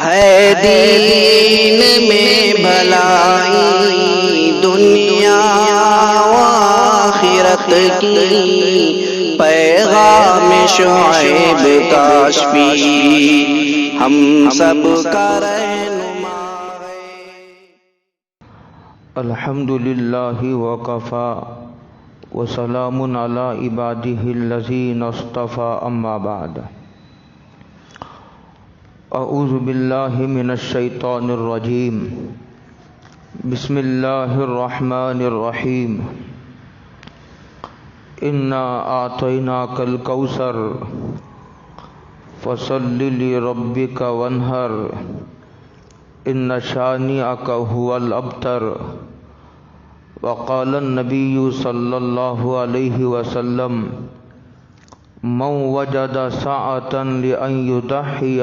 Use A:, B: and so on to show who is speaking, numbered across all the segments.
A: ہے دین میں بھلائی دنیا و آخرت کی، پیغام شعیب کاشفی ہم سب کا رہنما ہے۔
B: الحمدللہ وکفی وسلام علی عبادہ الذین اصطفی، اما بعد۔ اعوذ باللہ من الشیطان الرجیم، بسم اللہ الرحمن الرحیم۔ انا اعطیناک الکوثر فصل لربک وانحر ان شانئک هو الابتر۔ وقال النبی صلی اللہ علیہ وسلم من وجد ساعة لأن يضحي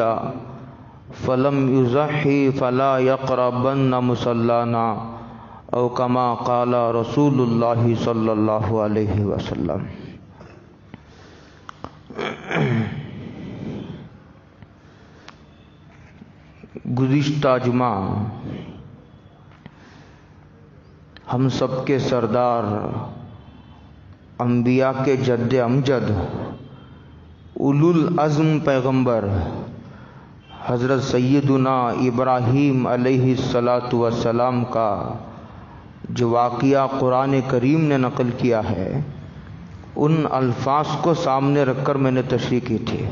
B: فلم يضحي فلا يقربن مصلانا، او کما قال رسول اللہ صلی اللہ علیہ وسلم۔ گزشتہ جمعہ ہم سب کے سردار، انبیاء کے جد امجد، اولو العزم پیغمبر حضرت سیدنا ابراہیم علیہ السلام کا جو واقعہ قرآن کریم نے نقل کیا ہے، ان الفاظ کو سامنے رکھ کر میں نے تشریح کی تھی۔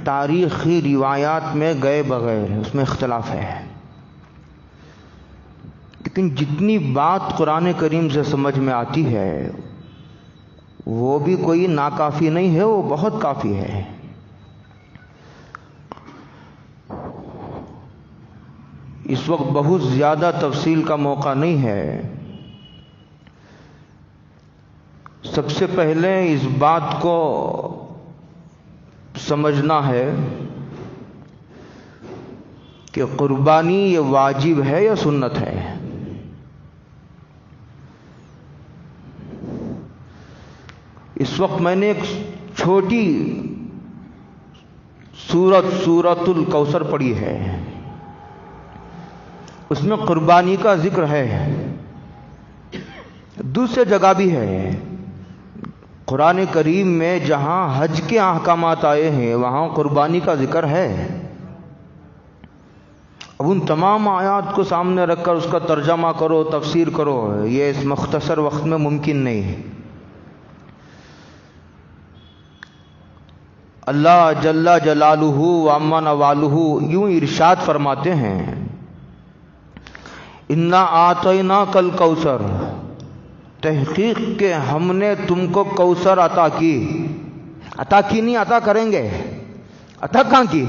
B: تاریخی روایات میں گئے بغیر اس میں اختلاف ہے، لیکن جتنی بات قرآن کریم سے سمجھ میں آتی ہے وہ بھی کوئی ناکافی نہیں ہے، وہ بہت کافی ہے۔ اس وقت بہت زیادہ تفصیل کا موقع نہیں ہے۔ سب سے پہلے اس بات کو سمجھنا ہے کہ قربانی یہ واجب ہے یا سنت ہے۔ اس وقت میں نے ایک چھوٹی سورۃ الکوثر پڑھی ہے، اس میں قربانی کا ذکر ہے، دوسرے جگہ بھی ہے۔ قرآن کریم میں جہاں حج کے احکامات آئے ہیں وہاں قربانی کا ذکر ہے۔ اب ان تمام آیات کو سامنے رکھ کر اس کا ترجمہ کرو، تفسیر کرو، یہ اس مختصر وقت میں ممکن نہیں ہے۔ اللہ جل جلالہ و عم نوالہ یوں ارشاد فرماتے ہیں، انا اعطیناک الکوثر، تحقیق کہ ہم نے تم کو کوثر عطا کی۔ عطا کی نہیں، عطا کریں گے۔ عطا کہاں کی؟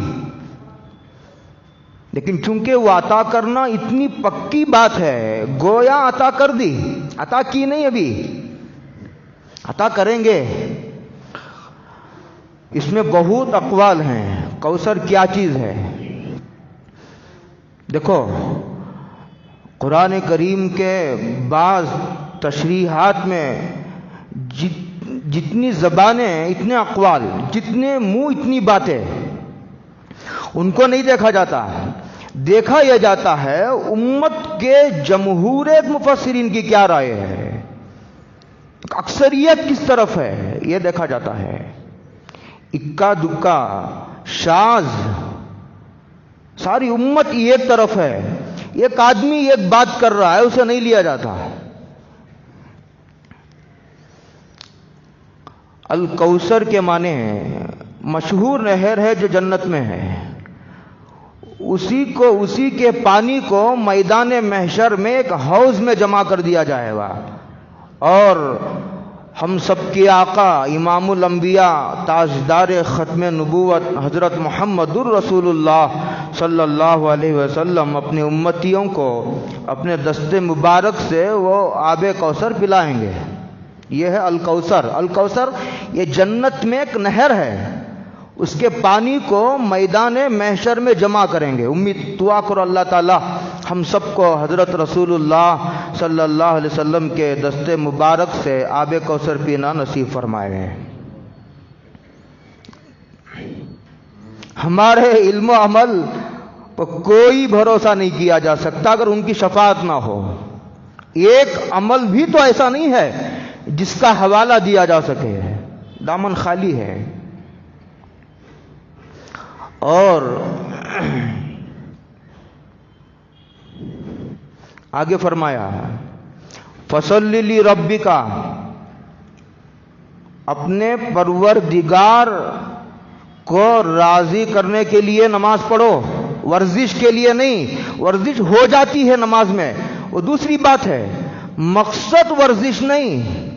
B: لیکن چونکہ وہ عطا کرنا اتنی پکی بات ہے، گویا عطا کر دی، عطا کی نہیں، ابھی عطا کریں گے۔ اس میں بہت اقوال ہیں، کوثر کیا چیز ہے۔ دیکھو، قرآن کریم کے بعض تشریحات میں جتنی زبانیں اتنے اقوال، جتنے منہ اتنی باتیں، ان کو نہیں دیکھا جاتا۔ دیکھا یہ جاتا ہے امت کے جمہور مفسرین کی کیا رائے ہے، اکثریت کس طرف ہے، یہ دیکھا جاتا ہے۔ اکا دکا شاذ ساری امت ایک طرف ہے، ایک آدمی ایک بات کر رہا ہے، اسے نہیں لیا جاتا۔ الکوثر کے معنی ہیں مشہور نہر ہے جو جنت میں ہے، اسی کے پانی کو میدان محشر میں ایک حوض میں جمع کر دیا جائے گا، اور ہم سب کے آقا امام الانبیاء تاجدار ختم نبوت حضرت محمد الرسول اللہ صلی اللہ علیہ وسلم اپنے امتیوں کو اپنے دست مبارک سے وہ آب کوثر پلائیں گے۔ یہ ہے الکوثر۔ الکوثر یہ جنت میں ایک نہر ہے، اس کے پانی کو میدان محشر میں جمع کریں گے۔ امید دعا کرو اللہ تعالی ہم سب کو حضرت رسول اللہ صلی اللہ علیہ وسلم کے دست مبارک سے آب کوثر پینا نصیب فرمائے۔ ہمارے علم و عمل پر کوئی بھروسہ نہیں کیا جا سکتا اگر ان کی شفاعت نہ ہو. ایک عمل بھی تو ایسا نہیں ہے جس کا حوالہ دیا جا سکے، دامن خالی ہے. اور آگے فرمایا فصلی لربک، اپنے پروردگار کو راضی کرنے کے لیے نماز پڑھو، ورزش کے لیے نہیں. ورزش ہو جاتی ہے نماز میں، وہ دوسری بات ہے. مقصد ورزش نہیں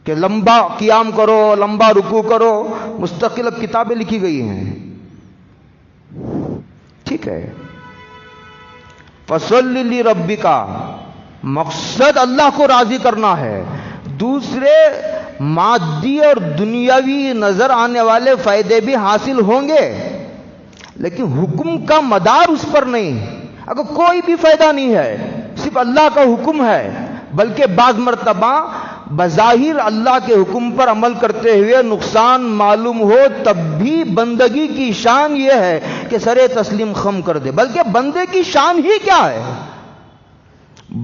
B: کہ لمبا قیام کرو، لمبا رکوع کرو. مستقل اب کتابیں لکھی گئی ہیں، ٹھیک ہے. فصلی لربک، مقصد اللہ کو راضی کرنا ہے. دوسرے مادی اور دنیاوی نظر آنے والے فائدے بھی حاصل ہوں گے، لیکن حکم کا مدار اس پر نہیں. اگر کوئی بھی فائدہ نہیں ہے، صرف اللہ کا حکم ہے، بلکہ بعض مرتبہ بظاہر اللہ کے حکم پر عمل کرتے ہوئے نقصان معلوم ہو، تب بھی بندگی کی شان یہ ہے کہ سرے تسلیم خم کر دے. بلکہ بندے کی شان ہی کیا ہے؟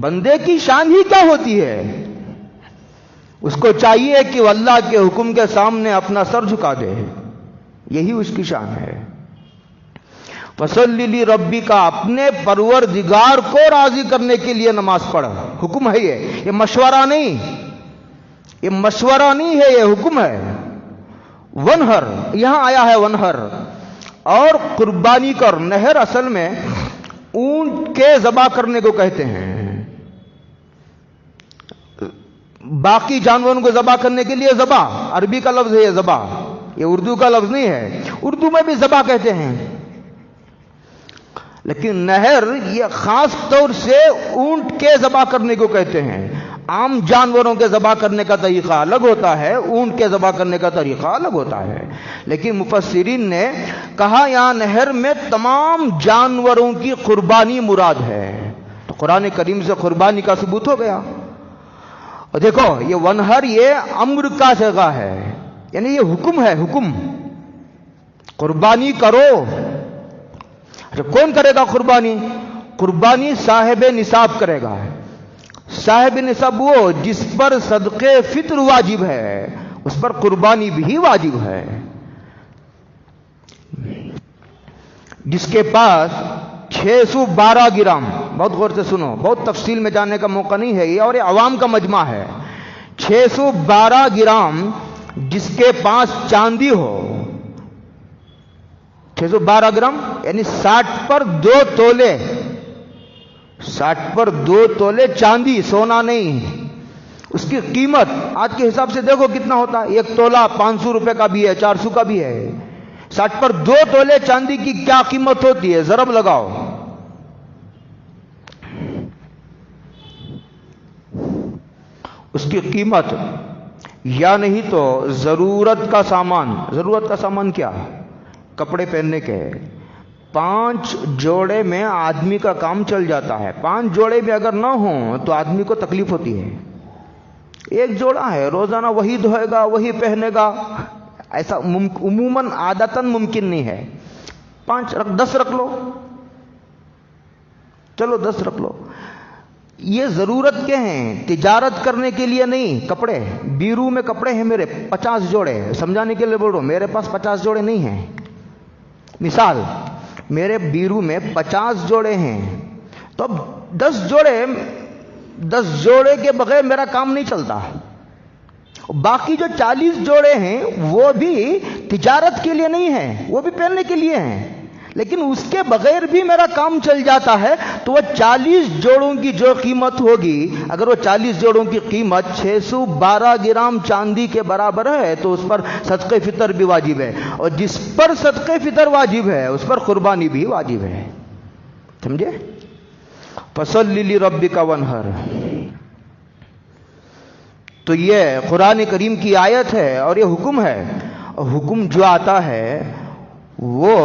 B: بندے کی شان ہی کیا ہوتی ہے؟ اس کو چاہیے کہ وہ اللہ کے حکم کے سامنے اپنا سر جھکا دے، یہی اس کی شان ہے. فصلی لربک، اپنے پروردگار کو راضی کرنے کے لیے نماز پڑھ. حکم ہے یہ مشورہ نہیں، یہ مشورہ نہیں ہے، یہ حکم ہے. ونہر، یہاں آیا ہے ونہر، اور قربانی کر. نہر اصل میں اونٹ کے ذبح کرنے کو کہتے ہیں. باقی جانوروں کو ذبح کرنے کے لیے ذبح عربی کا لفظ ہے، یہ ذبح، یہ اردو کا لفظ نہیں ہے. اردو میں بھی ذبح کہتے ہیں، لیکن نہر یہ خاص طور سے اونٹ کے ذبح کرنے کو کہتے ہیں. عام جانوروں کے ذبح کرنے کا طریقہ الگ ہوتا ہے، اونٹ کے ذبح کرنے کا طریقہ الگ ہوتا ہے. لیکن مفسرین نے کہا یہاں نہر میں تمام جانوروں کی قربانی مراد ہے. تو قرآن کریم سے قربانی کا ثبوت ہو گیا. اور دیکھو یہ ونہر یہ امر کا صیغہ ہے، یعنی یہ حکم ہے، حکم. قربانی کرو. اچھا کون کرے گا قربانی؟ قربانی صاحب نصاب کرے گا. صاحب نصاب وہ جس پر صدقے فطر واجب ہے، اس پر قربانی بھی واجب ہے. جس کے پاس 612 گرام، بہت غور سے سنو، بہت تفصیل میں جانے کا موقع نہیں ہے یہ، اور یہ عوام کا مجمع ہے. 612 گرام جس کے پاس چاندی ہو، 612 گرام یعنی 60 پر 2 تولے، 60 پر 2 تولے چاندی، سونا نہیں. اس کی قیمت آج کے حساب سے دیکھو کتنا ہوتا ہے. 1 تولہ 500 روپے کا بھی ہے، 400 کا بھی ہے. 60 پر 2 تولے چاندی کی کیا قیمت ہوتی ہے؟ ضرب لگاؤ. اس کی قیمت یا نہیں تو ضرورت کا سامان. ضرورت کا سامان کیا؟ کپڑے پہننے کے. 5 جوڑے میں آدمی کا کام چل جاتا ہے. 5 جوڑے بھی اگر نہ ہوں تو آدمی کو تکلیف ہوتی ہے. 1 جوڑا ہے، روزانہ وہی دھوئے گا، وہی پہنے گا، ایسا عموماً عادتاً ممکن نہیں ہے. 10 رکھ لو، چلو 10 رکھ لو. یہ ضرورت کے ہیں، تجارت کرنے کے لیے نہیں. کپڑے بیرو میں کپڑے ہیں میرے 50 جوڑے، سمجھانے کے لیے بول رہا ہوں، میرے پاس 50 جوڑے نہیں ہیں. مثال، میرے بیرو میں 50 جوڑے ہیں، تو اب 10 جوڑے کے بغیر میرا کام نہیں چلتا. باقی جو 40 جوڑے ہیں وہ بھی تجارت کے لیے نہیں ہیں، وہ بھی پہننے کے لیے ہیں، لیکن اس کے بغیر بھی میرا کام چل جاتا ہے. تو وہ 40 جوڑوں کی جو قیمت ہوگی، اگر وہ 40 جوڑوں کی قیمت 612 گرام چاندی کے برابر ہے تو اس پر صدقہ فطر بھی واجب ہے. اور جس پر صدقہ فطر واجب ہے اس پر قربانی بھی واجب ہے. سمجھے؟ فصلی لربک وانحر. تو یہ قرآن کریم کی آیت ہے اور یہ حکم ہے. اور حکم جو آتا ہے وہ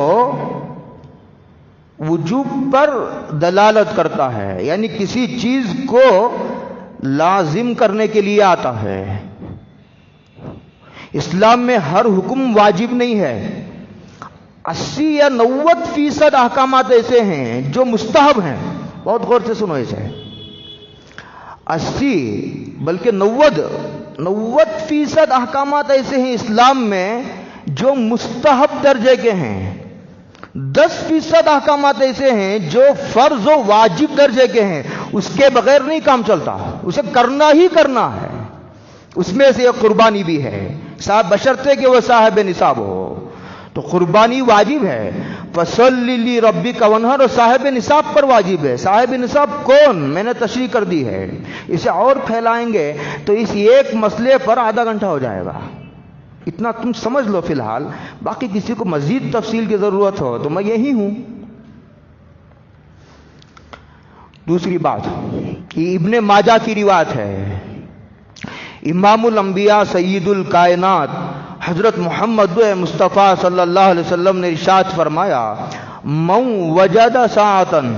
B: وجوب پر دلالت کرتا ہے، یعنی کسی چیز کو لازم کرنے کے لیے آتا ہے. اسلام میں ہر حکم واجب نہیں ہے. 80 یا 90% احکامات ایسے ہیں جو مستحب ہیں. بہت غور سے سنو اسے. 80 بلکہ 90% احکامات ایسے ہیں اسلام میں جو مستحب درجے کے ہیں. 10% احکامات ایسے ہیں جو فرض و واجب درجے کے ہیں. اس کے بغیر نہیں کام چلتا, اسے کرنا ہی کرنا ہے. اس میں سے ایک قربانی بھی ہے, بشرطے کہ وہ صاحب نصاب ہو. تو قربانی واجب ہے. فصلی لربک وانحر, اور صاحب نصاب پر واجب ہے. صاحب نصاب کون؟ میں نے تشریح کر دی ہے. اسے اور پھیلائیں گے تو اس ایک مسئلے پر آدھا گھنٹہ ہو جائے گا. اتنا تم سمجھ لو فی الحال, باقی کسی کو مزید تفصیل کی ضرورت ہو تو میں یہی ہوں. دوسری بات, یہ ابن ماجہ کی روایت ہے. امام الانبیاء سید الکائنات حضرت محمد مصطفیٰ صلی اللہ علیہ وسلم نے ارشاد فرمایا, من وجد ساعتن,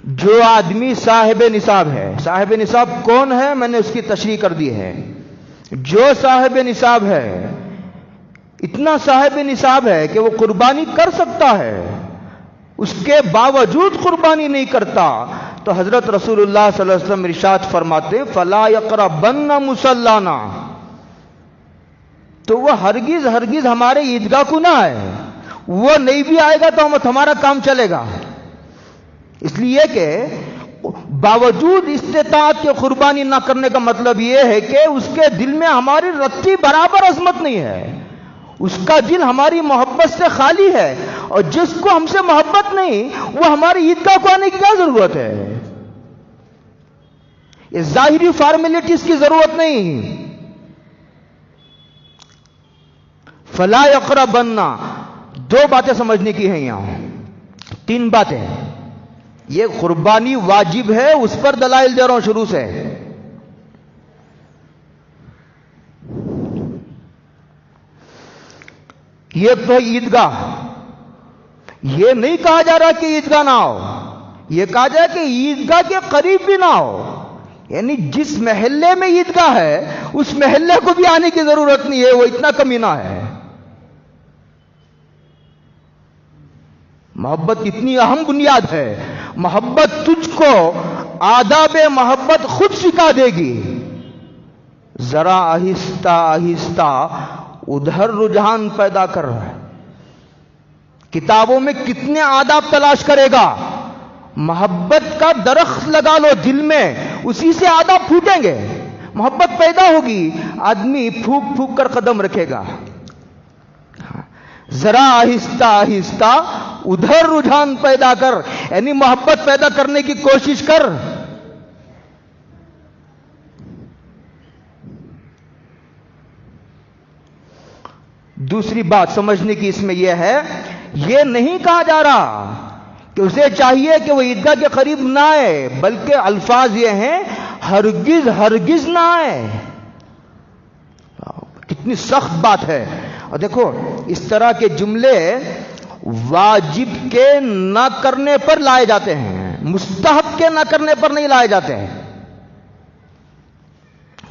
B: جو آدمی صاحب نصاب ہے. صاحب نصاب کون ہے؟ میں نے اس کی تشریح کر دی ہے. جو صاحب نصاب ہے, اتنا صاحب نصاب ہے کہ وہ قربانی کر سکتا ہے, اس کے باوجود قربانی نہیں کرتا, تو حضرت رسول اللہ صلی اللہ علیہ وسلم ارشاد فرماتے فلا یقربن مصلانا, تو وہ ہرگز ہمارے عیدگاہ کو نہ آئے. وہ نہیں بھی آئے گا تو ہمارا کام چلے گا. اس لیے کہ باوجود استطاعت کے قربانی نہ کرنے کا مطلب یہ ہے کہ اس کے دل میں ہماری رتی برابر عظمت نہیں ہے. اس کا دل ہماری محبت سے خالی ہے, اور جس کو ہم سے محبت نہیں وہ ہماری عیدگاہ کو آنے کی کیا ضرورت ہے؟ یہ ظاہری فارمیلٹیز کی ضرورت نہیں. فلا یقربن, دو باتیں سمجھنے کی ہیں یہاں, 3 باتیں. یہ قربانی واجب ہے, اس پر دلائل دے رہا ہوں شروع سے. یہ تو عیدگاہ, یہ نہیں کہا جا رہا کہ عیدگاہ نہ ہو, یہ کہا جا رہا کہ عیدگاہ کے قریب بھی نہ ہو. یعنی جس محلے میں عیدگاہ ہے اس محلے کو بھی آنے کی ضرورت نہیں ہے, وہ اتنا کمینہ ہے. محبت اتنی اہم بنیاد ہے. محبت تجھ کو آداب محبت خود سکھا دے گی. ذرا آہستہ آہستہ ادھر رجحان پیدا کر رہا ہے. کتابوں میں کتنے آداب تلاش کرے گا. محبت کا درخت لگا لو دل میں, اسی سے آداب پھوٹیں گے. محبت پیدا ہوگی, آدمی پھونک پھونک کر قدم رکھے گا. ذرا آہستہ آہستہ ادھر رجحان پیدا کر, یعنی محبت پیدا کرنے کی کوشش کر. دوسری بات سمجھنے کی اس میں یہ ہے, یہ نہیں کہا جا رہا کہ اسے چاہیے کہ وہ عیدگاہ کے قریب نہ آئے, بلکہ الفاظ یہ ہیں ہرگز نہ آئے. کتنی سخت بات ہے. اور دیکھو اس طرح کے جملے واجب کے نہ کرنے پر لائے جاتے ہیں, مستحب کے نہ کرنے پر نہیں لائے جاتے ہیں.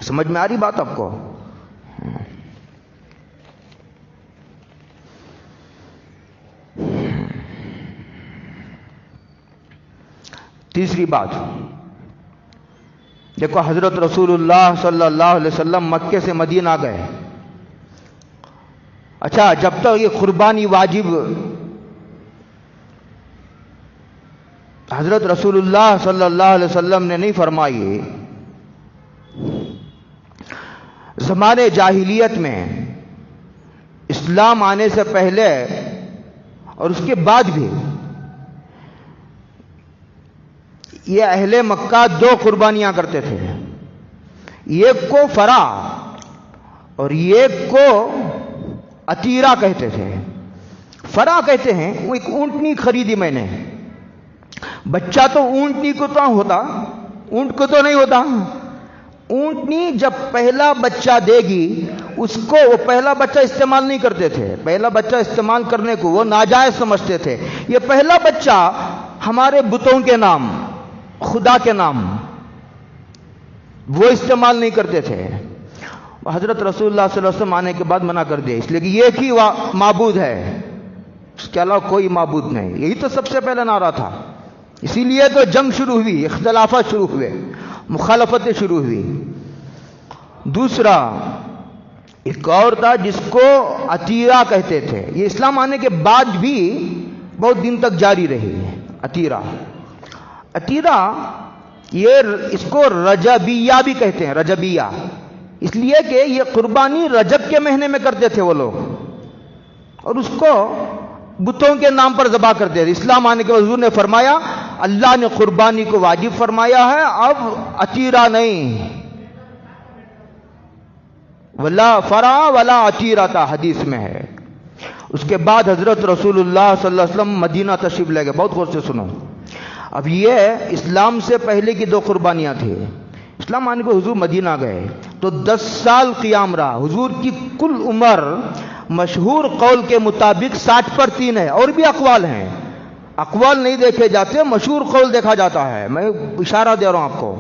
B: سمجھ میں آ رہی بات آپ کو؟ تیسری بات دیکھو, حضرت رسول اللہ صلی اللہ علیہ وسلم مکے سے مدینہ گئے. اچھا, جب تک یہ قربانی واجب حضرت رسول اللہ صلی اللہ علیہ وسلم نے نہیں فرمائی, زمانے جاہلیت میں اسلام آنے سے پہلے اور اس کے بعد بھی یہ اہل مکہ 2 قربانیاں کرتے تھے. ایک کو فرا اور ایک کو عتیرہ کہتے تھے. فرا کہتے ہیں, وہ ایک اونٹنی خریدی میں نے. بچہ تو اونٹنی کو تو ہوتا, اونٹ کو تو نہیں ہوتا. اونٹنی جب پہلا بچہ دے گی اس کو, وہ پہلا بچہ استعمال نہیں کرتے تھے. پہلا بچہ استعمال کرنے کو وہ ناجائز سمجھتے تھے. یہ پہلا بچہ ہمارے بتوں کے نام, خدا کے نام, وہ استعمال نہیں کرتے تھے. حضرت رسول اللہ صلی اللہ علیہ وسلم آنے کے بعد منع کر دیا, اس لیے کہ ایک ہی معبود ہے. کے علاوہ کوئی معبود نہیں. یہی تو سب سے پہلا نعرہ تھا. اسی لیے تو جنگ شروع ہوئی، اختلافات شروع ہوئے، مخالفتیں شروع ہوئی. دوسرا ایک اور تھا جس کو عتیرہ کہتے تھے. یہ اسلام آنے کے بعد بھی بہت دن تک جاری رہی عتیرہ. عتیرہ اس کو رجبیہ بھی کہتے ہیں. رجبیہ اس لیے کہ یہ قربانی رجب کے مہینے میں کرتے تھے وہ لوگ، اور اس کو بتوں کے نام پر ذبح کرتے تھے. اسلام آنے کے بعد حضور نے فرمایا اللہ نے قربانی کو واجب فرمایا ہے، اب عتیرہ نہیں. ولا فرا ولا عتیرہ تھا حدیث میں ہے. اس کے بعد حضرت رسول اللہ صلی اللہ علیہ وسلم مدینہ تشریف لے گئے. بہت غور سے سنو. اب یہ اسلام سے پہلے کی 2 قربانیاں تھیں. اسلام آنے کو حضور مدینہ گئے تو 10 سال قیام رہا. حضور کی کل عمر مشہور قول کے مطابق 60 پر 3 ہے. اور بھی اقوال ہیں، اقوال نہیں دیکھے جاتے، مشہور قول دیکھا جاتا ہے. میں اشارہ دے رہا ہوں آپ کو.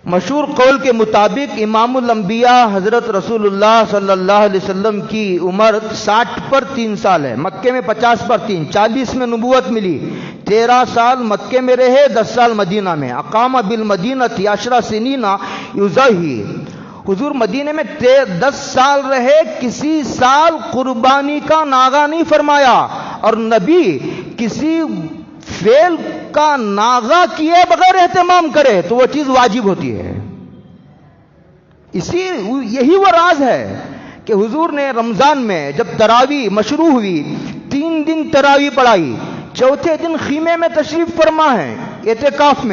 B: مشہور قول کے مطابق امام الانبیاء حضرت رسول اللہ صلی اللہ علیہ وسلم کی عمر 60 پر 3 سال ہے. مکے میں 50 پر 3، 40 میں نبوت ملی، 13 سال مکے میں رہے، 10 سال مدینہ میں. اقام بالمدینہ 10 سنین یزہی. حضور مدینہ میں 10 سال رہے، کسی سال قربانی کا ناغہ نہیں فرمایا، اور نبی کسی فعل کا ناغہ کیے بغیر اہتمام کرے تو وہ چیز واجب ہوتی ہے. یہی وہ راز ہے کہ حضور نے رمضان میں جب تراویح مشروع ہوئی 3 دن تراویح پڑھائی، 4تھے دن خیمے میں تشریف فرما ہے، اعتکاف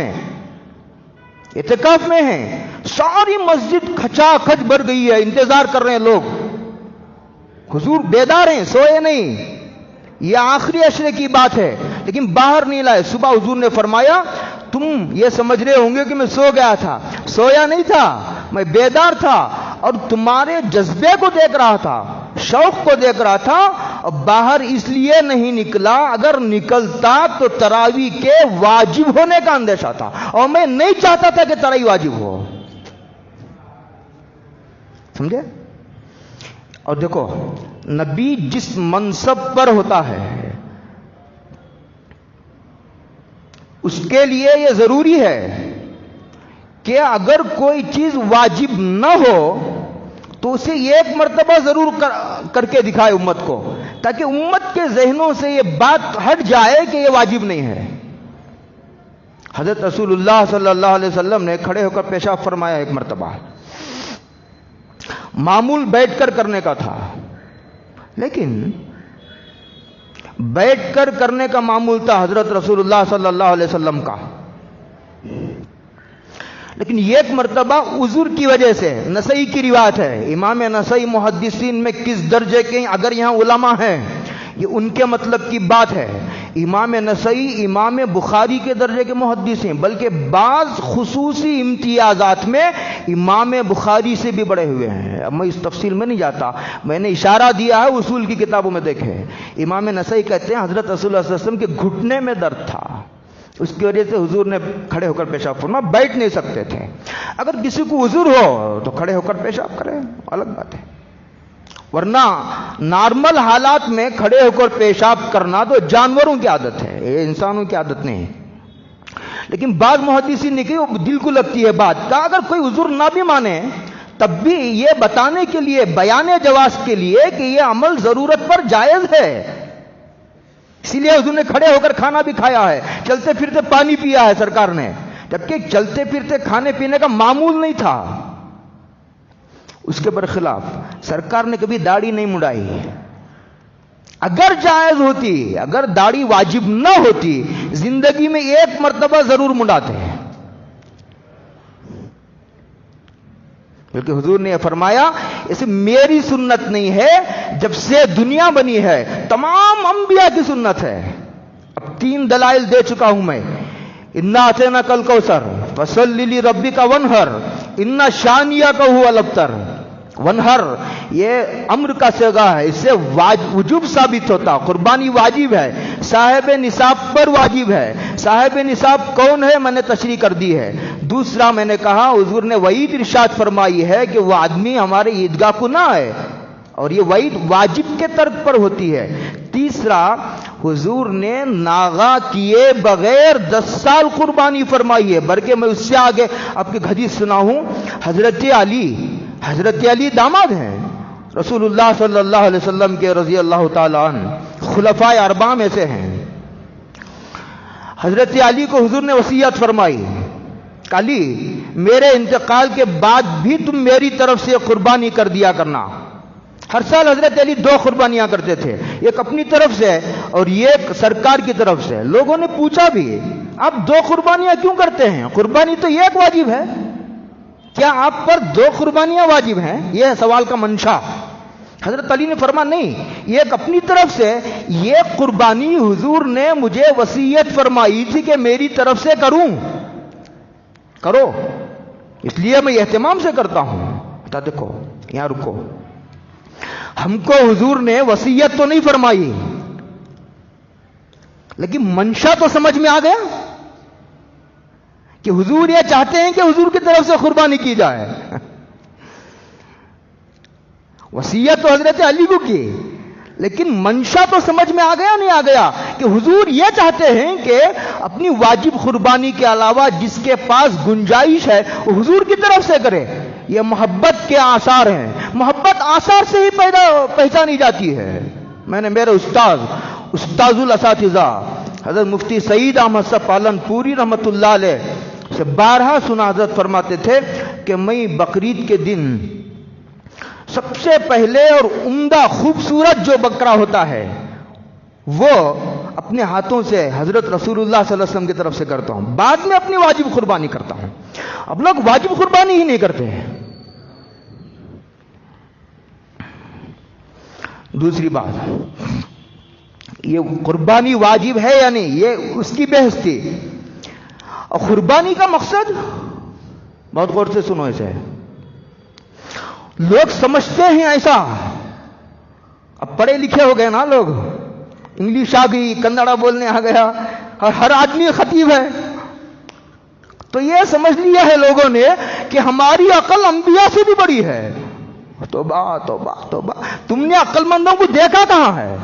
B: میں ہیں. ساری مسجد کھچا کھچ بھر گئی ہے، انتظار کر رہے ہیں لوگ. حضور بیدار ہیں، سوئے نہیں. یہ آخری عشرے کی بات ہے، لیکن باہر نہیں لائے. صبح حضور نے فرمایا تم یہ سمجھ رہے ہوں گے کہ میں سو گیا تھا، سویا نہیں تھا، میں بیدار تھا اور تمہارے جذبے کو دیکھ رہا تھا، شوق کو دیکھ رہا تھا. اور باہر اس لیے نہیں نکلا، اگر نکلتا تو تراویح کے واجب ہونے کا اندیشہ تھا، اور میں نہیں چاہتا تھا کہ تراویح واجب ہو. سمجھے؟ اور دیکھو نبی جس منصب پر ہوتا ہے اس کے لیے یہ ضروری ہے کہ اگر کوئی چیز واجب نہ ہو تو اسے ایک مرتبہ ضرور کر کے دکھائے امت کو، تاکہ امت کے ذہنوں سے یہ بات ہٹ جائے کہ یہ واجب نہیں ہے. حضرت رسول اللہ صلی اللہ علیہ وسلم نے کھڑے ہو کر پیشاب فرمایا ایک مرتبہ. معمول بیٹھ کر کرنے کا تھا، لیکن بیٹھ کر کرنے کا معمول تھا حضرت رسول اللہ صلی اللہ علیہ وسلم کا. لیکن ایک مرتبہ عذر کی وجہ سے، نسائی کی روایت ہے، امام نسائی محدثین میں کس درجے کے، اگر یہاں علماء ہیں یہ ان کے مطلب کی بات ہے. امام نسائی امام بخاری کے درجے کے محدث ہیں، بلکہ بعض خصوصی امتیازات میں امام بخاری سے بھی بڑے ہوئے ہیں. اب میں اس تفصیل میں نہیں جاتا، میں نے اشارہ دیا ہے، اصول کی کتابوں میں دیکھے. امام نسائی کہتے ہیں حضرت رسول اللہ صلی اللہ علیہ وسلم کے گھٹنے میں درد تھا، اس کی وجہ سے حضور نے کھڑے ہو کر پیشاب فرمایا. بیٹھ نہیں سکتے تھے. اگر کسی کو عذر ہو تو کھڑے ہو کر پیشاب کرے، الگ بات ہے، ورنہ نارمل حالات میں کھڑے ہو کر پیشاب کرنا تو جانوروں کی عادت ہے، یہ انسانوں کی عادت نہیں ہے. لیکن بعض محدثین نے کہا، دل کو لگتی ہے بات کا، اگر کوئی عذر نہ بھی مانے تب بھی یہ بتانے کے لیے، بیان جواز کے لیے کہ یہ عمل ضرورت پر جائز ہے. اسی لیے حضور نے کھڑے ہو کر کھانا بھی کھایا ہے، چلتے پھرتے پانی پیا ہے سرکار نے، جبکہ چلتے پھرتے کھانے پینے کا معمول نہیں تھا. اس کے برخلاف سرکار نے کبھی داڑھی نہیں مڈائی. اگر جائز ہوتی، اگر داڑھی واجب نہ ہوتی، زندگی میں ایک مرتبہ ضرور مڈاتے ہیں. بلکہ حضور نے فرمایا اسے میری سنت نہیں ہے، جب سے دنیا بنی ہے تمام انبیاء کی سنت ہے. اب 3 دلائل دے چکا ہوں میں. انا اعطیناک الکوثر فصلی لربک وانحر ان شانئک هو الابتر. ونحر یہ امر کا صیغہ ہے، اس سے وجوب ثابت ہوتا، قربانی واجب ہے، صاحب نصاب پر واجب ہے. صاحب نصاب کون ہے میں نے تشریح کر دی ہے. دوسرا میں نے کہا حضور نے وعید ارشاد فرمائی ہے کہ وہ آدمی ہمارے عیدگاہ کو نہ آئے، اور یہ وعید واجب کے ترک پر ہوتی ہے. تیسرا، حضور نے ناغا کیے بغیر 10 سال قربانی فرمائی ہے، بلکہ میں اس سے آگے آپ کی حدیث سنا ہوں، حضرت علی داماد ہیں رسول اللہ صلی اللہ علیہ وسلم کے رضی اللہ تعالیٰ عنہ، خلفائے اربعہ میں سے ہیں۔ حضرت علی کو حضور نے وصیت فرمائی، علی میرے انتقال کے بعد بھی تم میری طرف سے قربانی کر دیا کرنا۔ ہر سال حضرت علی 2 قربانیاں کرتے تھے، ایک اپنی طرف سے اور ایک سرکار کی طرف سے۔ لوگوں نے پوچھا بھی، آپ 2 قربانیاں کیوں کرتے ہیں؟ قربانی تو ایک واجب ہے، کیا آپ پر 2 قربانیاں واجب ہیں؟ یہ ہے سوال کا منشا۔ حضرت علی نے فرمایا نہیں، ایک اپنی طرف سے، یہ قربانی حضور نے مجھے وصیت فرمائی تھی کہ میری طرف سے کرو، اس لیے میں اہتمام سے کرتا ہوں۔ دیکھو یہاں رکو، ہم کو حضور نے وصیت تو نہیں فرمائی، لیکن منشا تو سمجھ میں آ گیا کہ حضور یہ چاہتے ہیں کہ حضور کی طرف سے قربانی کی جائے۔ وصیت تو حضرت علی کو کی، لیکن منشا تو سمجھ میں آ گیا نہیں آ گیا کہ حضور یہ چاہتے ہیں کہ اپنی واجب قربانی کے علاوہ جس کے پاس گنجائش ہے وہ حضور کی طرف سے کرے۔ یہ محبت کے آثار ہیں، محبت آثار سے ہی پہچانی جاتی ہے۔ میں نے میرے استاذ الاساتذہ حضرت مفتی سعید احمد صاحب پالن پوری رحمت اللہ علیہ سے بارہا سنا، حضرت فرماتے تھے کہ میں بقرعید کے دن سب سے پہلے اور عمدہ خوبصورت جو بکرا ہوتا ہے وہ اپنے ہاتھوں سے حضرت رسول اللہ صلی اللہ علیہ وسلم کی طرف سے کرتا ہوں، بعد میں اپنی واجب قربانی کرتا ہوں۔ اب لوگ واجب قربانی ہی نہیں کرتے ہیں۔ دوسری بات، یہ قربانی واجب ہے یا نہیں، یہ اس کی بحث تھی۔ اور قربانی کا مقصد بہت غور سے سنو اسے، لوگ سمجھتے ہیں ایسا، اب پڑھے لکھے ہو گئے نا لوگ، انگلش آ گئی، کنڑا بولنے آ گیا، ہر آدمی خطیب ہے، تو یہ سمجھ لیا ہے لوگوں نے کہ ہماری عقل انبیاء سے بھی بڑی ہے۔ توبہ توبہ توبہ، تم نے عقل مندوں کو دیکھا کہاں ہے؟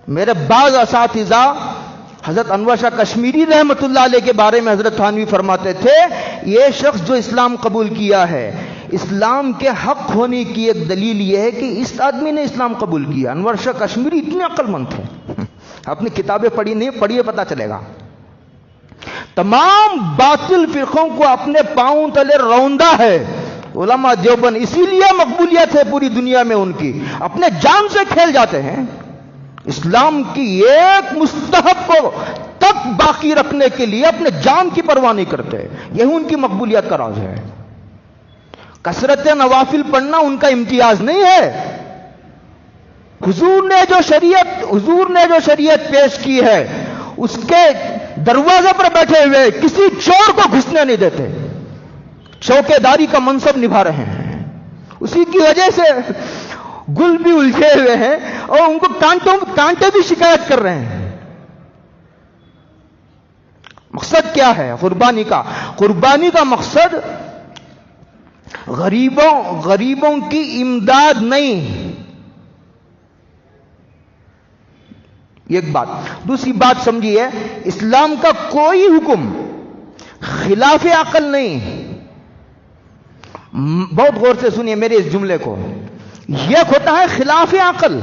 B: میرے بعض اساتذہ حضرت انور شاہ کشمیری رحمت اللہ علیہ کے بارے میں حضرت تھانوی فرماتے تھے، یہ شخص جو اسلام قبول کیا ہے، اسلام کے حق ہونے کی ایک دلیل یہ ہے کہ اس آدمی نے اسلام قبول کیا۔ انور شاہ کشمیری اتنے عقل مند تھے، اپنی کتابیں پڑھی نہیں، پڑھیے پتہ چلے گا۔ تمام باطل فرقوں کو اپنے پاؤں تلے روندا ہے علماء دیوبند، اسی لیے مقبولیت ہے پوری دنیا میں ان کی، اپنے جان سے کھیل جاتے ہیں، اسلام کی ایک مستحب کو تک باقی رکھنے کے لیے اپنے جان کی پرواہ نہیں کرتے، یہی ان کی مقبولیت کا راز ہے۔ کثرت نوافل پڑھنا ان کا امتیاز نہیں ہے۔ حضور نے جو شریعت پیش کی ہے اس کے دروازے پر بیٹھے ہوئے کسی چور کو گھسنے نہیں دیتے، چوکے داری کا منصب نبھا رہے ہیں، اسی کی وجہ سے گل بھی الجھے ہوئے ہیں اور ان کو کانٹے بھی شکایت کر رہے ہیں۔ مقصد کیا ہے قربانی کا؟ قربانی کا مقصد غریبوں کی امداد نہیں، ایک بات۔ دوسری بات سمجھیے، اسلام کا کوئی حکم خلاف عقل نہیں۔ بہت غور سے سنیے میرے اس جملے کو، ایک ہوتا ہے خلاف عقل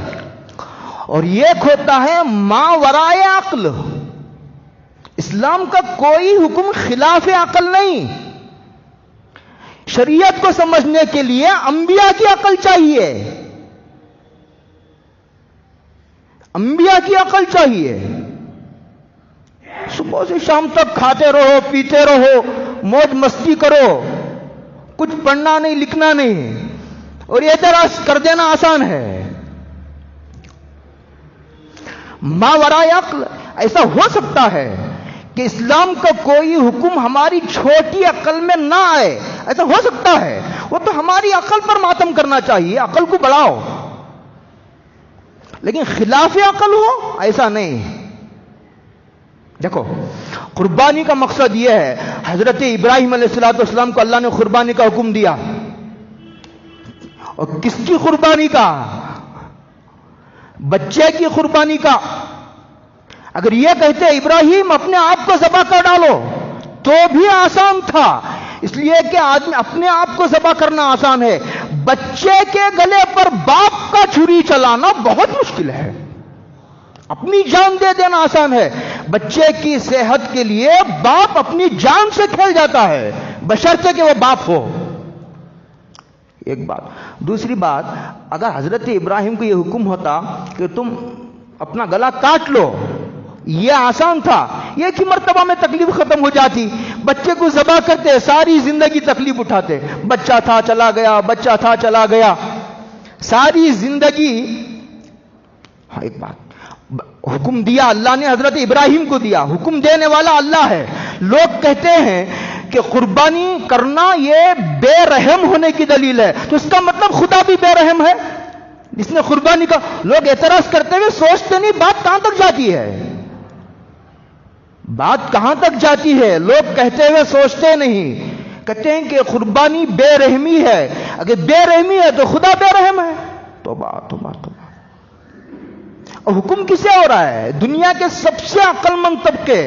B: اور ایک ہوتا ہے ما ورائے عقل۔ اسلام کا کوئی حکم خلاف عقل نہیں۔ شریعت کو سمجھنے کے لیے انبیاء کی عقل چاہیے، انبیاء کی عقل چاہیے۔ صبح سے شام تک کھاتے رہو، پیتے رہو، موج مستی کرو، کچھ پڑھنا نہیں لکھنا نہیں، اور یہ اعتراض کر دینا آسان ہے۔ ما ورائے عقل، ایسا ہو سکتا ہے کہ اسلام کا کوئی حکم ہماری چھوٹی عقل میں نہ آئے، ایسا ہو سکتا ہے، وہ تو ہماری عقل پر ماتم کرنا چاہیے، عقل کو بڑھاؤ، لیکن خلاف عقل ہو ایسا نہیں۔ دیکھو قربانی کا مقصد یہ ہے، حضرت ابراہیم علیہ السلام کو اللہ نے قربانی کا حکم دیا، اور کس کی قربانی کا؟ بچے کی قربانی کا اگر یہ کہتے ابراہیم اپنے آپ کو ذبح کر ڈالو تو بھی آسان تھا، اس لیے کہ آدمی اپنے آپ کو ذبح کرنا آسان ہے، بچے کے گلے پر باپ کا چھری چلانا بہت مشکل ہے۔ اپنی جان دے دینا آسان ہے، بچے کی صحت کے لیے باپ اپنی جان سے کھیل جاتا ہے بشرطے کہ وہ باپ ہو۔ ایک بات۔ دوسری بات، اگر حضرت ابراہیم کو یہ حکم ہوتا کہ تم اپنا گلا کاٹ لو، یہ آسان تھا، ایک ہی مرتبہ میں تکلیف ختم ہو جاتی، بچے کو ذبح کرتے ساری زندگی تکلیف اٹھاتے، بچہ تھا چلا گیا، بچہ تھا چلا گیا، ساری زندگی۔ ایک بات، حکم دیا اللہ نے، حضرت ابراہیم کو دیا، حکم دینے والا اللہ ہے۔ لوگ کہتے ہیں کہ قربانی کرنا یہ بے رحم ہونے کی دلیل ہے، تو اس کا مطلب خدا بھی بے رحم ہے جس نے قربانی کا۔ لوگ اعتراض کرتے ہوئے سوچتے نہیں بات کہاں تک جاتی ہے، بات کہاں تک جاتی ہے، لوگ کہتے ہوئے سوچتے نہیں، کہتے ہیں کہ قربانی بے رحمی ہے، اگر بے رحمی ہے تو خدا بے رحم ہے۔ توبہ توبہ توبہ۔ اور حکم کسے ہو رہا ہے؟ دنیا کے سب سے عقل مند طبقے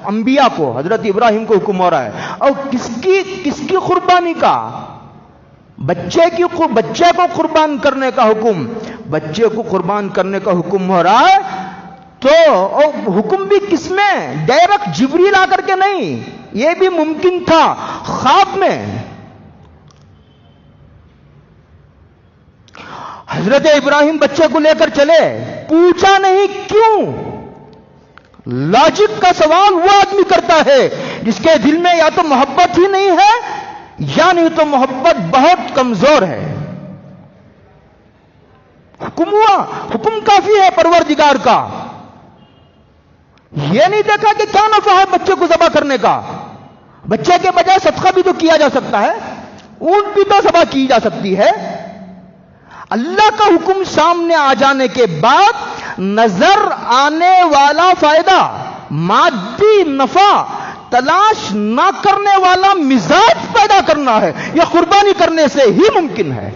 B: انبیاء کو، حضرت ابراہیم کو حکم ہو رہا ہے، اور کس کی قربانی کا؟ بچے کو قربان کرنے کا حکم، بچے کو قربان کرنے کا حکم ہو رہا ہے، تو حکم بھی کس میں؟ ڈائریکٹ جبریل آ کر کے نہیں، یہ بھی ممکن تھا خواب میں۔ حضرت ابراہیم بچے کو لے کر چلے، پوچھا نہیں کیوں؟ لاجک کا سوال وہ آدمی کرتا ہے جس کے دل میں یا تو محبت ہی نہیں ہے یا نہیں تو محبت بہت کمزور ہے۔ حکم ہوا، حکم کافی ہے پروردگار کا، یہ نہیں دیکھا کہ کیا نفع ہے بچے کو ذبح کرنے کا۔ بچے کے بجائے صدقہ بھی تو کیا جا سکتا ہے، اونٹ بھی تو ذبح کی جا سکتی ہے۔ اللہ کا حکم سامنے آ جانے کے بعد نظر آنے والا فائدہ، مادی نفع تلاش نہ کرنے والا مزاج پیدا کرنا ہے، یہ قربانی کرنے سے ہی ممکن ہے۔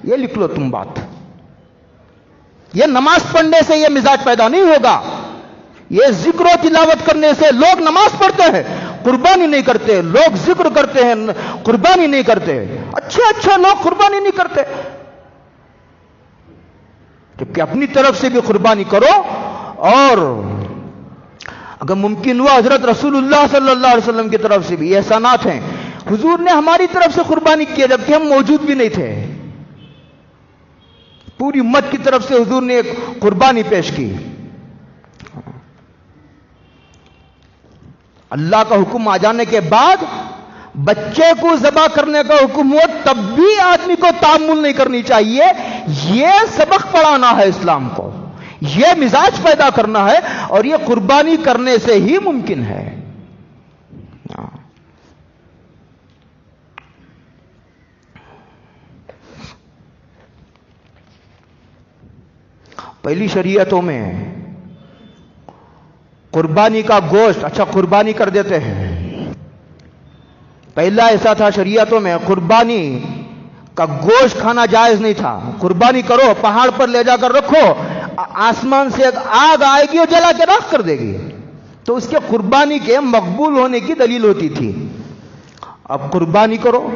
B: یہ لکھ لو تم بات، یہ نماز پڑھنے سے یہ مزاج پیدا نہیں ہوگا، یہ ذکر و تلاوت کرنے سے۔ لوگ نماز پڑھتے ہیں قربانی نہیں کرتے، لوگ ذکر کرتے ہیں قربانی نہیں کرتے، اچھے لوگ قربانی نہیں کرتے، جبکہ اپنی طرف سے بھی قربانی کرو۔ اور اگر ممکن ہوا حضرت رسول اللہ صلی اللہ علیہ وسلم کی طرف سے بھی احسانات ہیں، حضور نے ہماری طرف سے قربانی کی جبکہ ہم موجود بھی نہیں تھے، پوری امت کی طرف سے حضور نے ایک قربانی پیش کی۔ اللہ کا حکم آ جانے کے بعد بچے کو ذبح کرنے کا حکم ہو تب بھی آدمی کو تعامل نہیں کرنی چاہیے، یہ سبق پڑھانا ہے اسلام کو، یہ مزاج پیدا کرنا ہے، اور یہ قربانی کرنے سے ہی ممکن ہے۔ پہلی شریعتوں میں قربانی کا گوشت، اچھا قربانی کر دیتے ہیں، پہلا ایسا تھا شریعتوں میں قربانی کا گوشت کھانا جائز نہیں تھا۔ قربانی کرو، پہاڑ پر لے جا کر رکھو، آسمان سے ایک آگ آئے گی اور جلا کے راکھ کر دے گی، تو اس کے قربانی کے مقبول ہونے کی دلیل ہوتی تھی۔ اب قربانی کرو،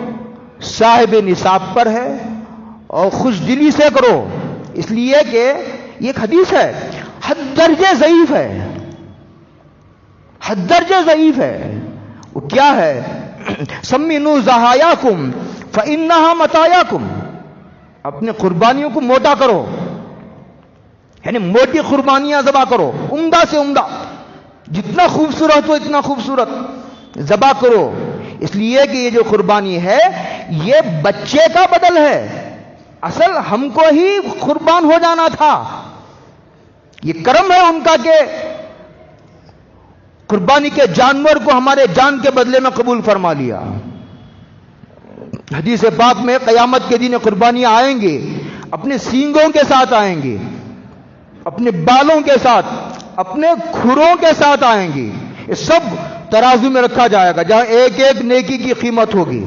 B: صاحب نصاب پر ہے اور خوش دلی سے کرو، اس لیے کہ یہ ایک حدیث ہے، حد درجے ضعیف ہے، حد درجے ضعیف ہے۔ وہ کیا ہے؟ سمنوا ضحایاکم فانھا متاعکم، اپنے قربانیوں کو موٹا کرو، یعنی موٹی قربانیاں ذبح کرو، عمدہ سے عمدہ، جتنا خوبصورت ہو اتنا خوبصورت ذبح کرو، اس لیے کہ یہ جو قربانی ہے یہ بچے کا بدل ہے، اصل ہم کو ہی قربان ہو جانا تھا، یہ کرم ہے ان کا کہ قربانی کے جانور کو ہمارے جان کے بدلے میں قبول فرما لیا۔ حدیث پاک میں قیامت کے دن قربانیاں آئیں گی، اپنے سینگوں کے ساتھ آئیں گی، اپنے بالوں کے ساتھ، اپنے کھروں کے ساتھ آئیں گی، یہ سب ترازو میں رکھا جائے گا جہاں ایک ایک نیکی کی قیمت ہوگی۔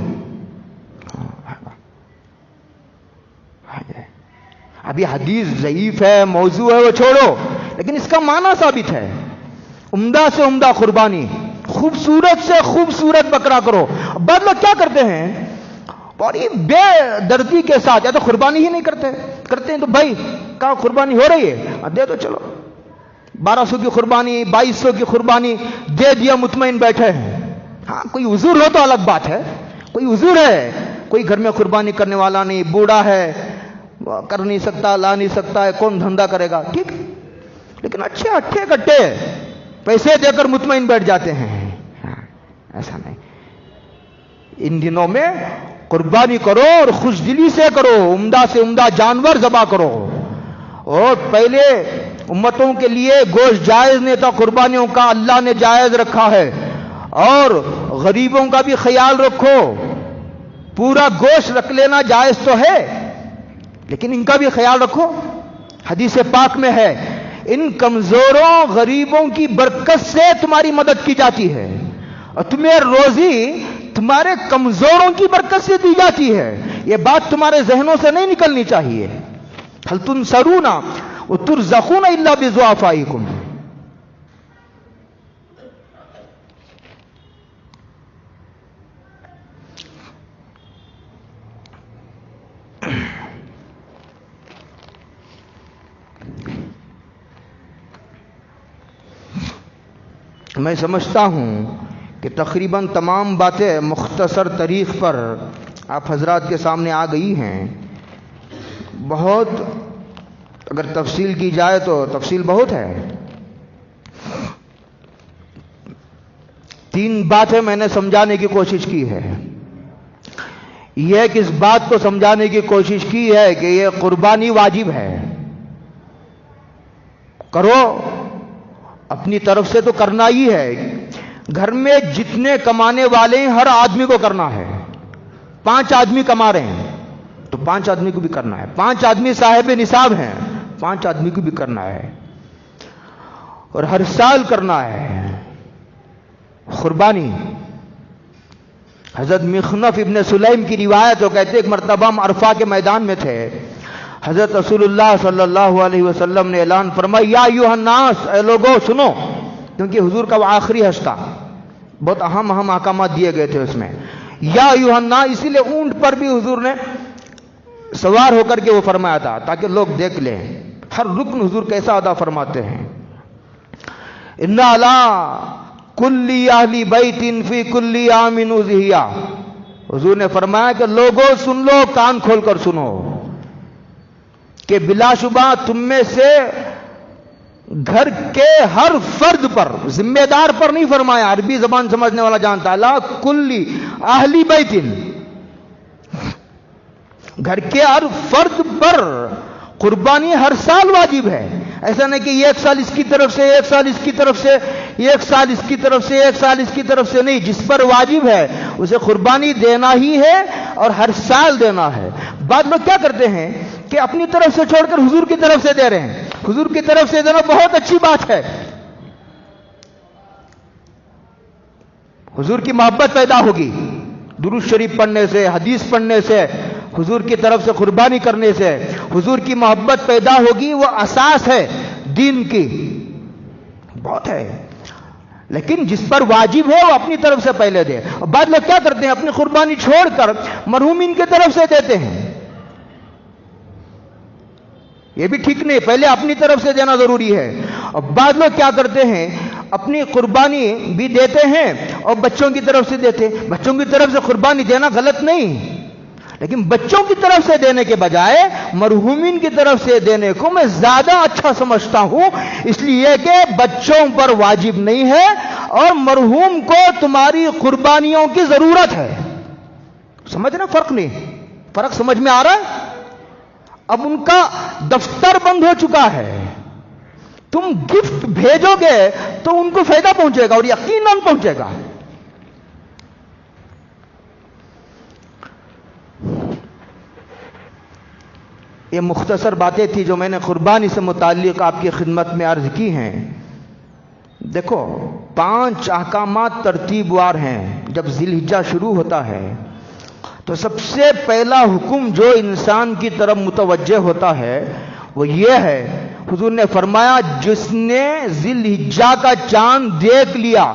B: ابھی حدیث ضعیف ہے، موضوع ہے، وہ چھوڑو، لیکن اس کا معنی ثابت ہے. عمدہ سے عمدہ قربانی، خوبصورت سے خوبصورت بکرا کرو. بعض لوگ کیا کرتے ہیں بڑی بے دردی کے ساتھ، یا تو قربانی ہی نہیں کرتے ہیں تو بھائی کہاں قربانی ہو رہی ہے دے دو، چلو 1200 کی قربانی، 2200 کی قربانی دے دیا، مطمئن بیٹھے ہیں. ہاں کوئی عذر ہو تو الگ بات ہے، کوئی عذر ہے، کوئی گھر میں قربانی کرنے والا نہیں، بوڑھا ہے، کر نہیں سکتا، لا نہیں سکتا ہے، کون دھندا کرے گا، ٹھیک. لیکن اچھے اٹھے کٹے پیسے دے کر مطمئن بیٹھ جاتے ہیں. ایسا نہیں. ان دنوں میں قربانی کرو اور خوش دلی سے کرو، عمدہ سے عمدہ جانور ذبح کرو. اور پہلے امتوں کے لیے گوشت جائز نہیں تھا، قربانیوں کا اللہ نے جائز رکھا ہے. اور غریبوں کا بھی خیال رکھو، پورا گوشت رکھ لینا جائز تو ہے، لیکن ان کا بھی خیال رکھو. حدیث پاک میں ہے ان کمزوروں غریبوں کی برکت سے تمہاری مدد کی جاتی ہے، اور تمہیں روزی تمہارے کمزوروں کی برکت سے دی جاتی ہے. یہ بات تمہارے ذہنوں سے نہیں نکلنی چاہیے. هل تنصرون وترزقون الا بضعفائکم. میں سمجھتا ہوں کہ تقریباً تمام باتیں مختصر طریق پر آپ حضرات کے سامنے آ گئی ہیں. بہت اگر تفصیل کی جائے تو تفصیل بہت ہے. 3 باتیں میں نے سمجھانے کی کوشش کی ہے. یہ کہ اس بات کو سمجھانے کی کوشش کی ہے کہ یہ قربانی واجب ہے، کرو، اپنی طرف سے تو کرنا ہی ہے. گھر میں جتنے کمانے والے ہیں ہر آدمی کو کرنا ہے. 5 آدمی کما رہے ہیں تو 5 آدمی کو بھی کرنا ہے. 5 آدمی صاحب نصاب ہیں، 5 آدمی کو بھی کرنا ہے. اور ہر سال کرنا ہے قربانی. حضرت مخنف ابن سلیم کی روایت ہو، کہتے ایک مرتبہ ہم عرفہ کے میدان میں تھے. حضرت رسول اللہ صلی اللہ علیہ وسلم نے اعلان فرمایا یا ایھا الناس، اے لوگو سنو، کیونکہ حضور کا وہ آخری حج تھا، بہت اہم احکامات دیے گئے تھے اس میں. یا ایھا الناس، اسی لیے اونٹ پر بھی حضور نے سوار ہو کر کے وہ فرمایا تھا تاکہ لوگ دیکھ لیں ہر رکن حضور کیسا ادا فرماتے ہیں. ان علی کل اہل بیت فی کل عام اضحیہ. حضور نے فرمایا کہ لوگوں سن لو، کان کھول کر سنو، کہ بلا شبہ تم میں سے گھر کے ہر فرد پر، ذمہ دار پر نہیں فرمایا، عربی زبان سمجھنے والا جانتا، لا کلی اہلی بیت، گھر کے ہر فرد پر قربانی ہر سال واجب ہے. ایسا نہیں کہ 1 سال اس کی طرف سے، 1 سال اس کی طرف سے، 1 سال اس کی طرف سے، 1 سال اس کی طرف سے نہیں. جس پر واجب ہے اسے قربانی دینا ہی ہے اور ہر سال دینا ہے. بعض لوگ کیا کرتے ہیں کہ اپنی طرف سے چھوڑ کر حضور کی طرف سے دے رہے ہیں. حضور کی طرف سے دینا بہت اچھی بات ہے، حضور کی محبت پیدا ہوگی درود شریف پڑھنے سے، حدیث پڑھنے سے، حضور کی طرف سے قربانی کرنے سے حضور کی محبت پیدا ہوگی. وہ اساس ہے دین کی، بہت ہے. لیکن جس پر واجب ہے وہ اپنی طرف سے پہلے دے. اور بعض لوگ کیا کرتے ہیں اپنی قربانی چھوڑ کر مرحومین کی طرف سے دیتے ہیں. یہ بھی ٹھیک نہیں، پہلے اپنی طرف سے دینا ضروری ہے. اور بعض لوگ کیا کرتے ہیں اپنی قربانی بھی دیتے ہیں اور بچوں کی طرف سے دیتے. بچوں کی طرف سے قربانی دینا غلط نہیں، لیکن بچوں کی طرف سے دینے کے بجائے مرحومین کی طرف سے دینے کو میں زیادہ اچھا سمجھتا ہوں، اس لیے کہ بچوں پر واجب نہیں ہے اور مرحوم کو تمہاری قربانیوں کی ضرورت ہے. سمجھنا فرق نہیں، فرق سمجھ میں آ رہا ہے؟ اب ان کا دفتر بند ہو چکا ہے، تم گفٹ بھیجو گے تو ان کو فائدہ پہنچے گا اور یقیناً پہنچے گا. یہ مختصر باتیں تھی جو میں نے قربانی سے متعلق آپ کی خدمت میں عرض کی ہیں. دیکھو 5 احکامات ترتیب وار ہیں. جب ذی الحجہ شروع ہوتا ہے تو سب سے پہلا حکم جو انسان کی طرف متوجہ ہوتا ہے وہ یہ ہے، حضور نے فرمایا جس نے ذی الحجہ کا چاند دیکھ لیا،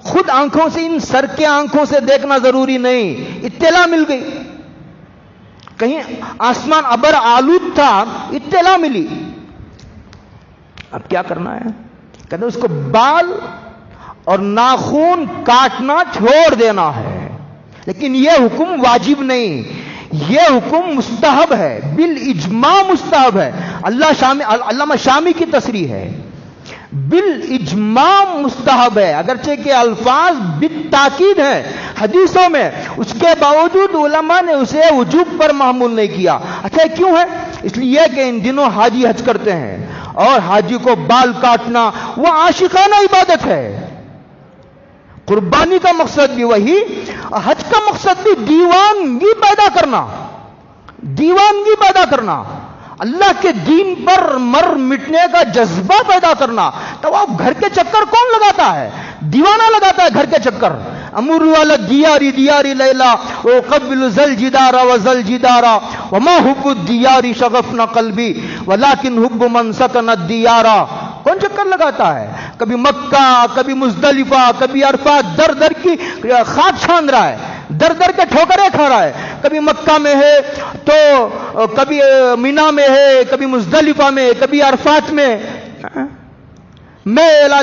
B: خود آنکھوں سے، ان سر کے آنکھوں سے دیکھنا ضروری نہیں، اطلاع مل گئی، کہیں آسمان ابر آلود تھا، اطلاع ملی، اب کیا کرنا ہے؟ کہتے اس کو بال اور ناخن کاٹنا چھوڑ دینا ہے، لیکن یہ حکم واجب نہیں، یہ حکم مستحب ہے، بالاجماع مستحب ہے۔ علامہ شامی کی تصریح ہے، بالاجماع مستحب ہے، اگرچہ کہ الفاظ بالتاکید ہیں حدیثوں میں، اس کے باوجود علماء نے اسے وجوب پر محمول نہیں کیا۔ اچھا کیوں ہے؟ اس لیے کہ ان دنوں حاجی حج کرتے ہیں، اور حاجی کو بال کاٹنا وہ عاشقانہ عبادت ہے، قربانی کا مقصد بھی وہی، حج کا مقصد بھی دیوانگی پیدا کرنا، دیوانگی پیدا کرنا، اللہ کے دین پر مر مٹنے کا جذبہ پیدا کرنا۔ تو آپ گھر کے چکر کون لگاتا ہے؟ دیوانہ لگاتا ہے گھر کے چکر۔ امر والا دیاری دیاری لیلا وقبل زل جدارا وزل جدارا وما حب الدیاری شغفنا قلبی ولکن حب من سکن الدیارا۔ کون چکر لگاتا ہے؟ کبھی مکہ، کبھی مزدلفہ، کبھی عرفات، در در کی خاک چھان رہا ہے، در در کے ٹھوکریں کھا رہا ہے، کبھی مکہ میں ہے تو کبھی مینا میں ہے، کبھی مزدلفہ میں، کبھی عرفات میں، میلا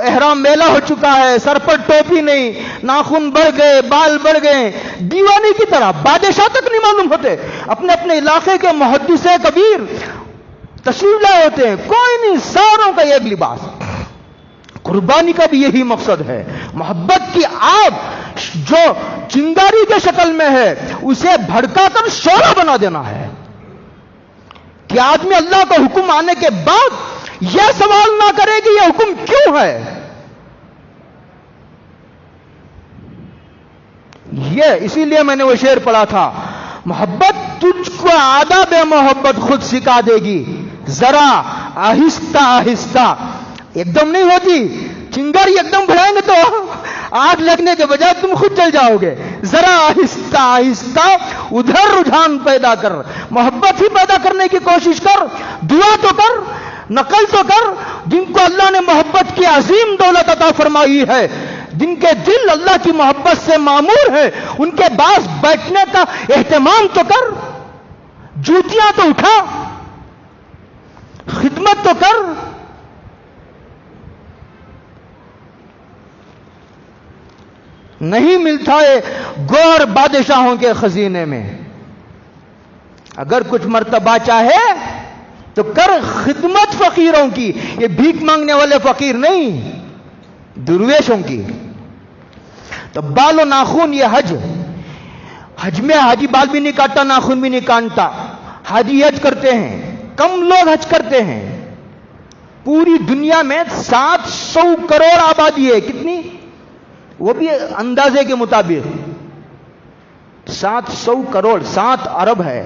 B: احرام میلا ہو چکا ہے، سر پر ٹوپی نہیں، ناخن بڑھ گئے، بال بڑھ گئے، دیوانے کی طرح بادشاہ تک نہیں معلوم ہوتے، اپنے اپنے علاقے کے محدث کبیر تشریف لائے ہوتے ہیں، کوئی نہیں، ساروں کا ایک لباس۔ قربانی کا بھی یہی مقصد ہے، محبت کی آگ جو چنگاری کے شکل میں ہے اسے بھڑکا کر شعلہ بنا دینا ہے، کہ آدمی اللہ کا حکم آنے کے بعد یہ سوال نہ کرے کہ یہ حکم کیوں ہے۔ یہ اسی لیے میں نے وہ شعر پڑھا تھا، محبت تجھ کو آداب محبت خود سکھا دے گی، ذرا آہستہ آہستہ، ایک دم نہیں ہوتی، چنگاری ایک دم بڑھائیں گے تو آگ لگنے کے بجائے تم خود جل جاؤ گے، ذرا آہستہ آہستہ ادھر رجحان پیدا کر، محبت ہی پیدا کرنے کی کوشش کر، دعا تو کر، نقل تو کر، جن کو اللہ نے محبت کی عظیم دولت عطا فرمائی ہے، جن کے دل اللہ کی محبت سے معمور ہے، ان کے پاس بیٹھنے کا اہتمام تو کر، جوتیاں تو اٹھا، خدمت تو کر۔ نہیں ملتا ہے گور بادشاہوں کے خزینے میں، اگر کچھ مرتبہ چاہے تو کر خدمت فقیروں کی، یہ بھیک مانگنے والے فقیر نہیں، درویشوں کی۔ تو بال و ناخن، یہ حج میں حاجی بال بھی نہیں کاٹتا، ناخن بھی نہیں کاٹتا، حاجی حج کرتے ہیں، کم لوگ حج کرتے ہیں، پوری دنیا میں 700 کروڑ آبادی ہے، کتنی؟ وہ بھی اندازے کے مطابق 700 کروڑ، 7 ارب ہے،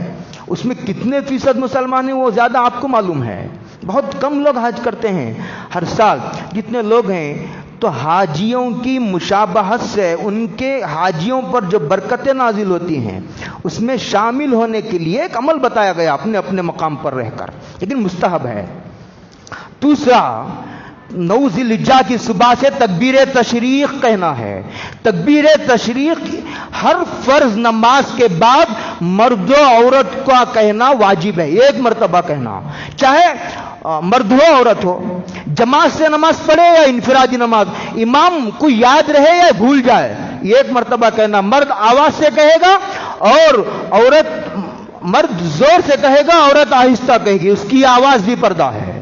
B: اس میں کتنے فیصد مسلمان ہیں وہ زیادہ آپ کو معلوم ہے، بہت کم لوگ حج کرتے ہیں ہر سال، جتنے لوگ ہیں۔ تو حاجیوں کی مشابہت سے ان کے حاجیوں پر جو برکتیں نازل ہوتی ہیں اس میں شامل ہونے کے لیے ایک عمل بتایا گیا اپنے اپنے مقام پر رہ کر، لیکن مستحب ہے۔ دوسرا، 9 ذی الحجہ کی صبح سے تکبیر تشریق کہنا ہے۔ تکبیر تشریق ہر فرض نماز کے بعد مرد و عورت کا کہنا واجب ہے، ایک مرتبہ کہنا، چاہے مرد ہو عورت ہو، جماعت سے نماز پڑھے یا انفرادی نماز، امام کو یاد رہے یا بھول جائے، ایک مرتبہ کہنا، مرد آواز سے کہے گا اور عورت، مرد زور سے کہے گا، عورت آہستہ کہے گی، اس کی آواز بھی پردہ ہے۔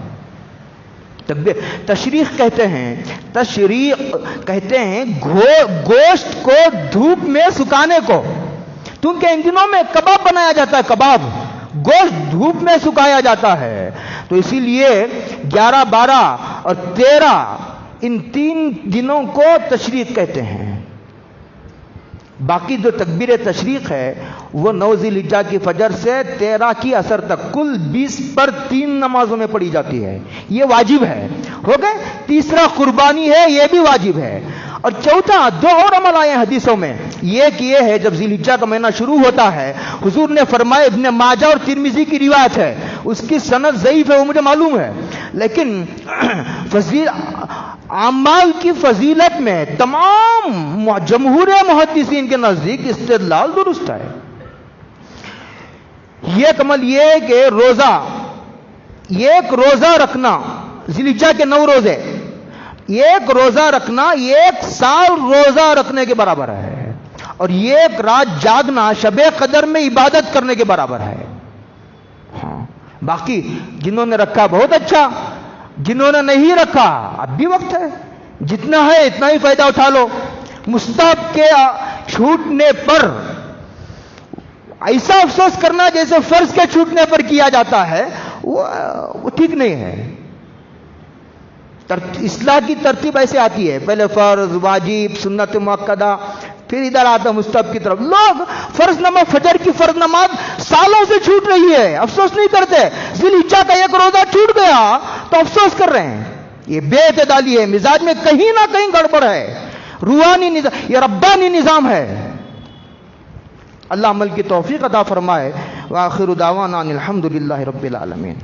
B: تشریق کہتے ہیں، تشریق کہتے ہیں گوشت کو دھوپ میں سکھانے کو، کیونکہ ان دنوں میں کباب بنایا جاتا ہے، کباب، گوشت دھوپ میں سکھایا جاتا ہے، تو اسی لیے 11، 12 اور 13 ان 3 دنوں کو تشریق کہتے ہیں۔ باقی جو تکبیر تشریق ہے وہ 9 ذی الحجہ کی فجر سے 13 کی عصر تک کل 20 پر 3 نمازوں میں پڑھی جاتی ہے، یہ واجب ہے، ہو گئے۔ تیسرا قربانی ہے، یہ بھی واجب ہے۔ اور چوتھا، 2 اور عمل آئے ہیں حدیثوں میں، ایک یہ ہے جب ذی الحجہ کا مہینہ شروع ہوتا ہے، حضور نے فرمایا، ابن ماجہ اور ترمذی کی روایت ہے، اس کی سند ضعیف ہے وہ مجھے معلوم ہے، لیکن اعمال کی فضیلت میں تمام جمہور محدثین کے نزدیک استدلال درست ہے۔ یہ عمل یہ کہ ایک روزہ رکھنا، ذی الحجہ کے 9 روزے، ایک روزہ رکھنا 1 سال روزہ رکھنے کے برابر ہے، اور ایک رات جاگنا شب قدر میں عبادت کرنے کے برابر ہے۔ ہاں، باقی جنہوں نے رکھا بہت اچھا، جنہوں نے نہیں رکھا اب بھی وقت ہے، جتنا ہے اتنا ہی فائدہ اٹھا لو۔ مستحب کے چھوٹنے پر ایسا افسوس کرنا جیسے فرض کے چھوٹنے پر کیا جاتا ہے، وہ ٹھیک نہیں ہے۔ اصلاح کی ترتیب ایسے آتی ہے، پہلے فرض، واجب، سنت مؤکدہ، پھر ادھر آتا مستحب کی طرف۔ لوگ فرض نماز، فجر کی فرض نماز سالوں سے چھوٹ رہی ہے، افسوس نہیں کرتے۔ ذی الحجہ کا 1 روزہ چھوٹ گیا تو افسوس کر رہے ہیں۔ یہ بے اعتدالی ہے، مزاج میں کہیں نہ کہیں گڑبڑ ہے، روحانی نظام، یہ ربانی نظام ہے۔ اللہ عمل کی توفیق عطا فرمائے۔ وآخر دعوانا ان الحمد للہ رب العالمین۔